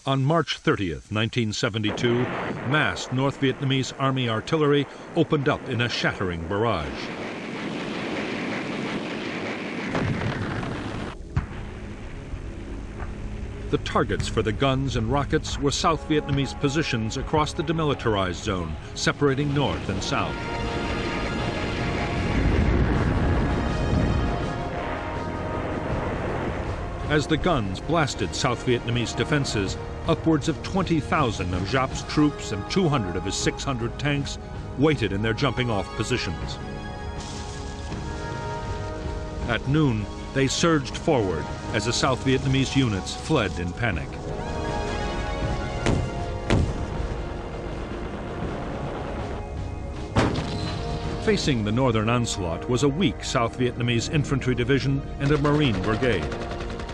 On March 30th, 1972, massed North Vietnamese Army artillery opened up in a shattering barrage. The targets for the guns and rockets were South Vietnamese positions across the demilitarized zone, separating north and south. As the guns blasted South Vietnamese defenses, upwards of 20,000 of Giap's troops and 200 of his 600 tanks waited in their jumping-off positions. At noon, they surged forward as the South Vietnamese units fled in panic. Facing the northern onslaught was a weak South Vietnamese infantry division and a Marine brigade.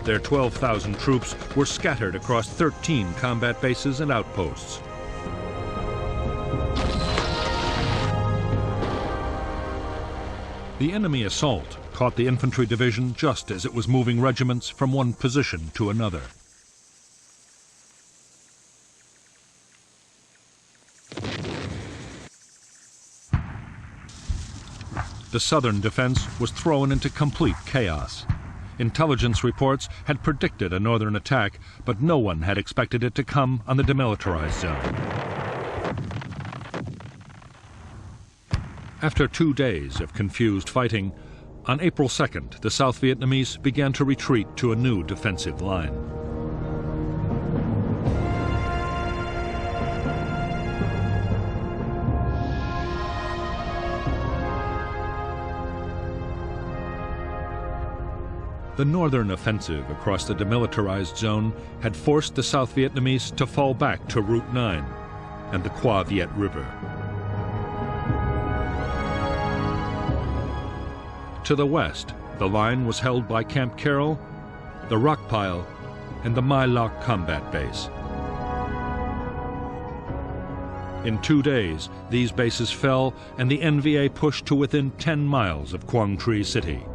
Their 12,000 troops were scattered across 13 combat bases and outposts. The enemy assault caught the infantry division just as it was moving regiments from one position to another. The southern defense was thrown into complete chaos. Intelligence reports had predicted a northern attack, but no one had expected it to come on the demilitarized zone. After 2 days of confused fighting, on April 2nd, the South Vietnamese began to retreat to a new defensive line. The northern offensive across the demilitarized zone had forced the South Vietnamese to fall back to Route 9 and the Qua Viet River. To the west, the line was held by Camp Carroll, the Rock Pile, and the My Loc combat base. In 2 days, these bases fell and the NVA pushed to within 10 miles of Quang Tri City.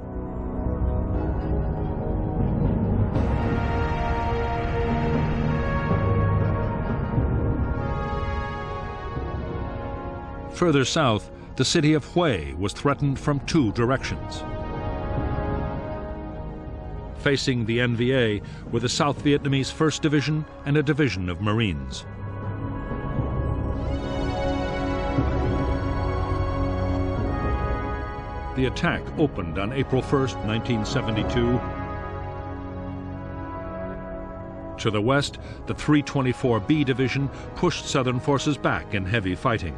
Further south, the city of Hue was threatened from 2 directions. Facing the NVA were the South Vietnamese 1st Division and a division of Marines. The attack opened on April 1st, 1972. To the west, the 324B Division pushed Southern forces back in heavy fighting.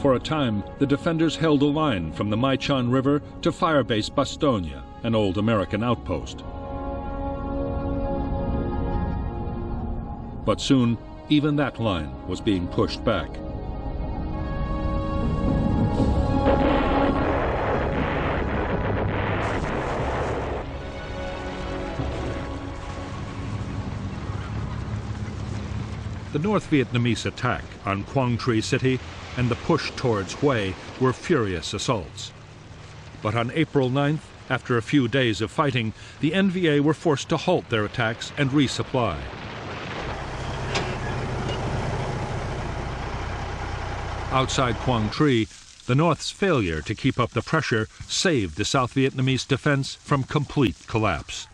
For a time, the defenders held a line from the Mai Chan River to Firebase Bastogne, an old American outpost. But soon, even that line was being pushed back. The North Vietnamese attack on Quang Tri City and the push towards Hue were furious assaults. But on April 9th, after a few days of fighting, the NVA were forced to halt their attacks and resupply. Outside Quang Tri, the North's failure to keep up the pressure saved the South Vietnamese defense from complete collapse.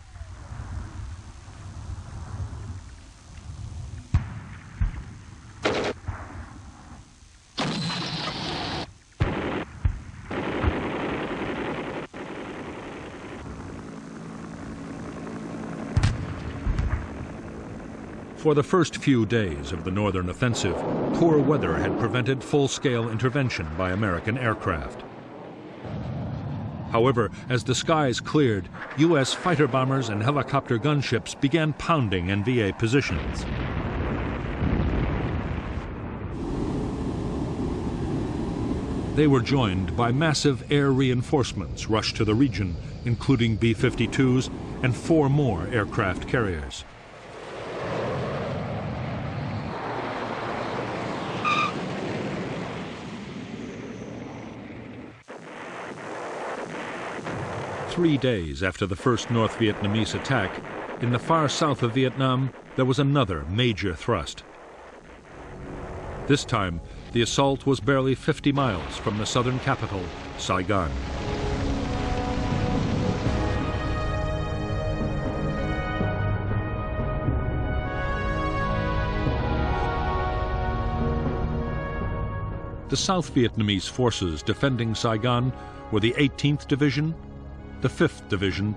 For the first few days of the northern offensive, poor weather had prevented full-scale intervention by American aircraft. However, as the skies cleared, U.S. fighter bombers and helicopter gunships began pounding NVA positions. They were joined by massive air reinforcements rushed to the region, including B-52s and 4 more aircraft carriers. 3 days after the first North Vietnamese attack, in the far south of Vietnam, there was another major thrust. This time, the assault was barely 50 miles from the southern capital, Saigon. The South Vietnamese forces defending Saigon were the 18th Division, the 5th Division,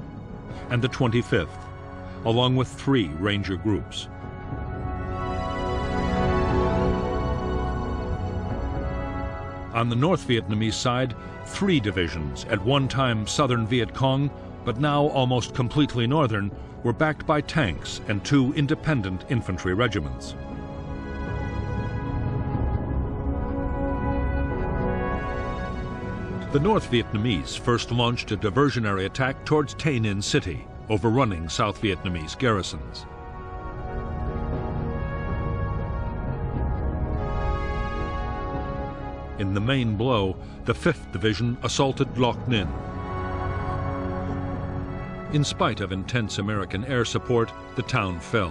and the 25th, along with 3 Ranger groups. On the North Vietnamese side, 3 divisions, at one time Southern Viet Cong, but now almost completely Northern, were backed by tanks and 2 independent infantry regiments. The North Vietnamese first launched a diversionary attack towards Tay Ninh City, overrunning South Vietnamese garrisons. In the main blow, the 5th Division assaulted Loc Ninh. In spite of intense American air support, the town fell.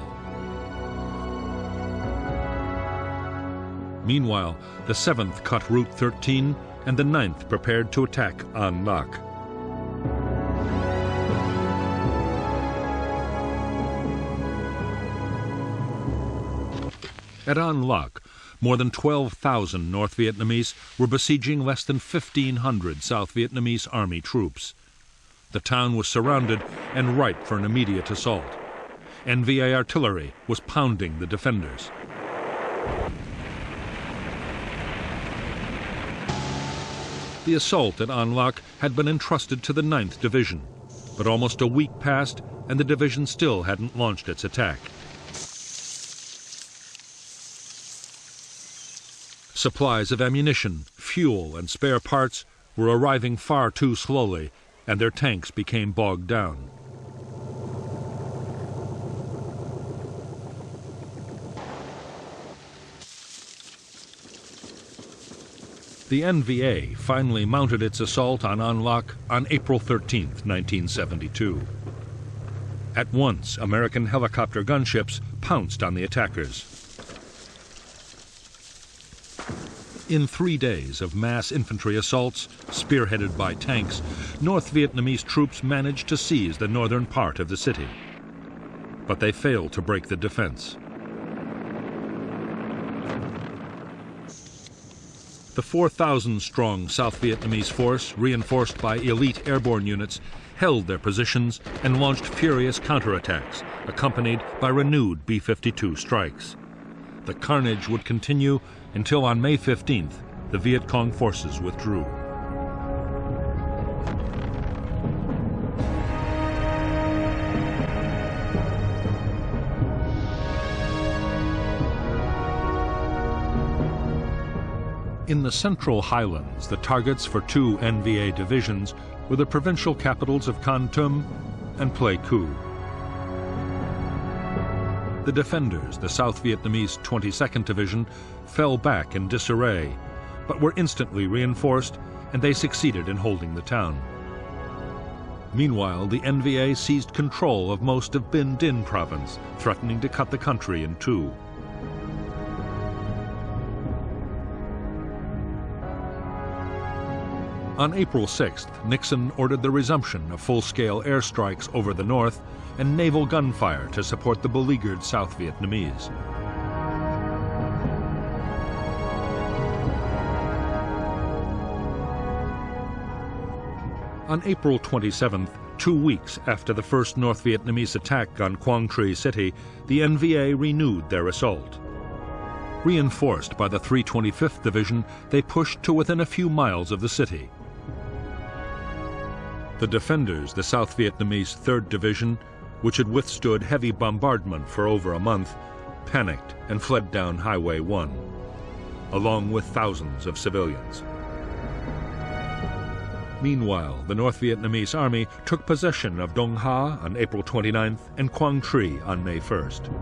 Meanwhile, the 7th cut Route 13 and the 9th prepared to attack An Lac. At An Lac, more than 12,000 North Vietnamese were besieging less than 1,500 South Vietnamese army troops. The town was surrounded and ripe for an immediate assault. NVA artillery was pounding the defenders. The assault at An Lac had been entrusted to the 9th Division, but almost a week passed and the division still hadn't launched its attack. Supplies of ammunition, fuel, and spare parts were arriving far too slowly, and their tanks became bogged down. The NVA finally mounted its assault on An Lac on April 13, 1972. At once, American helicopter gunships pounced on the attackers. In 3 days of mass infantry assaults, spearheaded by tanks, North Vietnamese troops managed to seize the northern part of the city. But they failed to break the defense. The 4,000-strong South Vietnamese force, reinforced by elite airborne units, held their positions and launched furious counterattacks, accompanied by renewed B-52 strikes. The carnage would continue until on May 15th, the Viet Cong forces withdrew. In the Central Highlands, the targets for 2 NVA divisions were the provincial capitals of Kon Tum and Pleiku. The defenders, the South Vietnamese 22nd Division, fell back in disarray, but were instantly reinforced, and they succeeded in holding the town. Meanwhile, the NVA seized control of most of Binh Dinh province, threatening to cut the country in 2. On April 6th, Nixon ordered the resumption of full-scale airstrikes over the north and naval gunfire to support the beleaguered South Vietnamese. On April 27th, 2 weeks after the first North Vietnamese attack on Quang Tri City, the NVA renewed their assault. Reinforced by the 325th Division, they pushed to within a few miles of the city. The defenders, the South Vietnamese 3rd Division, which had withstood heavy bombardment for over a month, panicked and fled down Highway 1, along with thousands of civilians. Meanwhile, the North Vietnamese army took possession of Dong Ha on April 29th and Quang Tri on May 1st.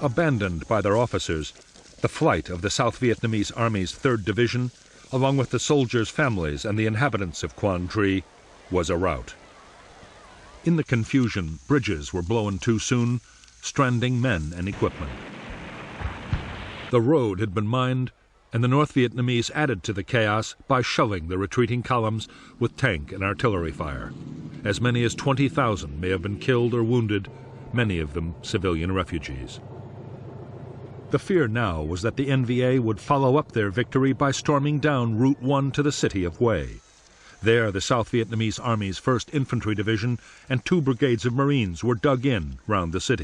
Abandoned by their officers, the flight of the South Vietnamese Army's 3rd Division, along with the soldiers' families and the inhabitants of Quang Tri, was a rout. In the confusion, bridges were blown too soon, stranding men and equipment. The road had been mined, and the North Vietnamese added to the chaos by shelling the retreating columns with tank and artillery fire. As many as 20,000 may have been killed or wounded, many of them civilian refugees. The fear now was that the NVA would follow up their victory by storming down Route 1 to the city of Hue. There, the South Vietnamese Army's 1st Infantry Division and 2 brigades of Marines were dug in round the city.